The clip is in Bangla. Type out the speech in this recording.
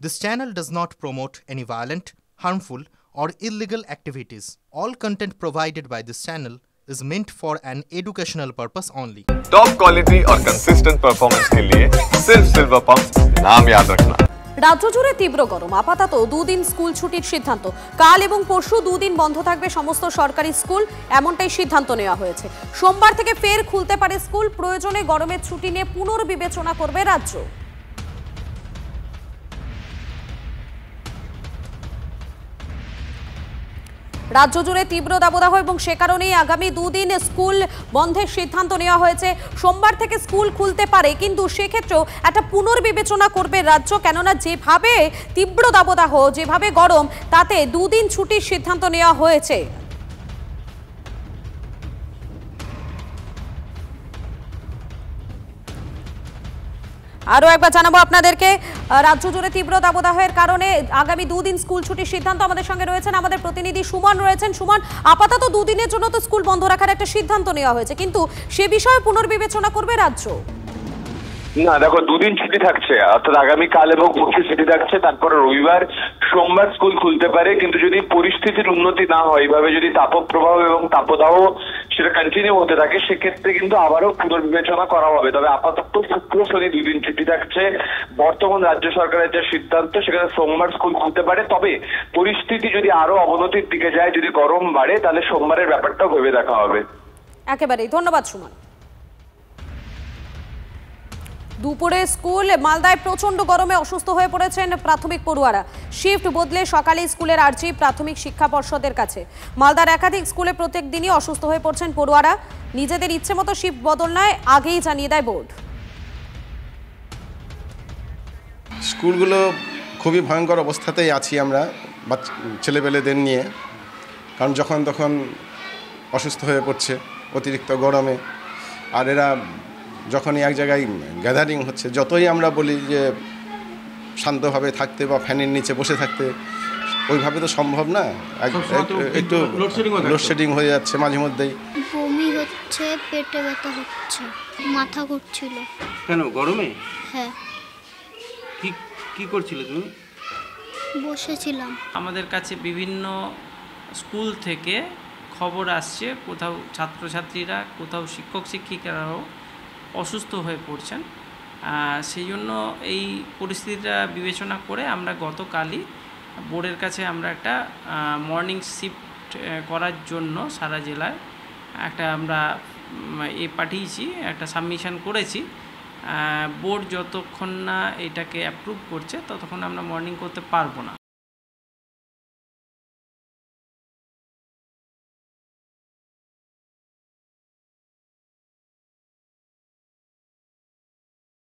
This channel does not promote any violent, harmful, or illegal activities. All content provided by this channel is meant for an educational purpose only. Top quality और कंसिस्टेंट परफॉर्मेंस के लिए सिर्फ सिल्वर पंप्स नाम याद रखना। রাজ্য জুড়ে তীব্র গরম। আপাতত দুদিন স্কুল ছুটির সিদ্ধান্ত। কাল এবং পরশু দুদিন বন্ধ থাকবে সমস্ত সরকারি স্কুল, এমনটাই সিদ্ধান্ত নেওয়া হয়েছে। সোমবার থেকে ফের খুলতে পারে স্কুল। প্রয়োজনে গরমের ছুটি নিয়ে পুনর্বিবেচনা করবে রাজ্য। রাজ্য জুড়ে তীব্র দাবদাহ এবং সে কারণেই আগামী দুদিন স্কুল বন্ধের সিদ্ধান্ত নেওয়া হয়েছে। সোমবার থেকে স্কুল খুলতে পারে, কিন্তু সেক্ষেত্রেও একটা পুনর্বিবেচনা করবে রাজ্য। কেননা যেভাবে তীব্র দাবদাহ, যেভাবে গরম, তাতে দুদিন ছুটির সিদ্ধান্ত নেওয়া হয়েছে। আরও একবার জানাবো আপনাদেরকে, রাজ্য জুড়ে তীব্র দাবদাহের কারণে আগামী দুদিন স্কুল ছুটির সিদ্ধান্ত। আমাদের সঙ্গে রয়েছেন আমাদের প্রতিনিধি সুমন রয়েছেন। সুমন, আপাতত দুদিনের জন্য তো স্কুল বন্ধ রাখার একটা সিদ্ধান্ত নেওয়া হয়েছে, কিন্তু সে বিষয়ে পুনর্বিবেচনা করবে রাজ্য। না দেখো, দুদিন ছুটি থাকছে, অর্থাৎ আগামীকাল এবং পরশু ছুটি থাকছে, তারপরে রবিবার সোমবার স্কুল খুলতে পারে। কিন্তু যদি পরিস্থিতির উন্নতি না হয়, এইভাবে যদি তাপপ্রবাহ এবং তাপদাহ সেটা কন্টিনিউ হতে থাকে, সেক্ষেত্রে কিন্তু আবারও পুনর্বিবেচনা করা হবে। তবে আপাতত শুক্র শনি দুদিন ছুটি থাকছে। বর্তমান রাজ্য সরকারের যে সিদ্ধান্ত, সেখানে সোমবার স্কুল খুলতে পারে। তবে পরিস্থিতি যদি আরো অবনতির দিকে যায়, যদি গরম বাড়ে, তাহলে সোমবারের ব্যাপারটাও ভেবে দেখা হবে। একেবারেই ধন্যবাদ সুমন। দুপুরে স্কুল। মালদায় প্রচন্ড গরমে অসুস্থ হয়ে পড়েছেন প্রাথমিক পড়ুয়ারা। শিফট বদলে সকালে স্কুলের আর্জি প্রাথমিক শিক্ষা পর্ষদের কাছে। মালদার একাধিক স্কুলে প্রত্যেক দিনই অসুস্থ হয়ে পড়ছেন পড়ুয়ারা। নিজেদের ইচ্ছে মতো শিফট বদল নয়, আগেই জানিয়ে দেয় বোর্ড। স্কুলগুলো খুবই ভয়ঙ্কর অবস্থাতেই আছি আমরা ছেলেপেলেদের নিয়ে, কারণ যখন তখন অসুস্থ হয়ে পড়ছে অতিরিক্ত গরমে। আর এরা যখনই এক জায়গায় গ্যাদারিং হচ্ছে, যতই আমরা বলি যে শান্তভাবে থাকতে বা ফ্যানের নিচে বসে থাকতে, ওইভাবে তো সম্ভব না। একটু লোডশেডিং হয়ে যাচ্ছে মাঝে মধ্যেই। বমি হচ্ছে, পেটে ব্যথা হচ্ছে, মাথা ঘুরছিল। কেন গরমে? হ্যাঁ। কি করছিলে তুমি? বসেছিলাম। আমাদের কাছে বিভিন্ন স্কুল থেকে খবর আসছে, কোথাও ছাত্রছাত্রীরা, কোথাও শিক্ষক শিক্ষিকারাও অসুস্থ হয়ে পড়ছেন। সেই জন্য এই পরিস্থিতিটা বিবেচনা করে আমরা গতকালই বোর্ডের কাছে আমরা একটা মর্নিং শিফট করার জন্য সারা জেলায় একটা আমরা পাঠিয়েছি, একটা সাবমিশন করেছি। বোর্ড যতক্ষণ না এটাকে অ্যাপ্রুভ করছে ততক্ষণ আমরা মর্নিং করতে পারবো না।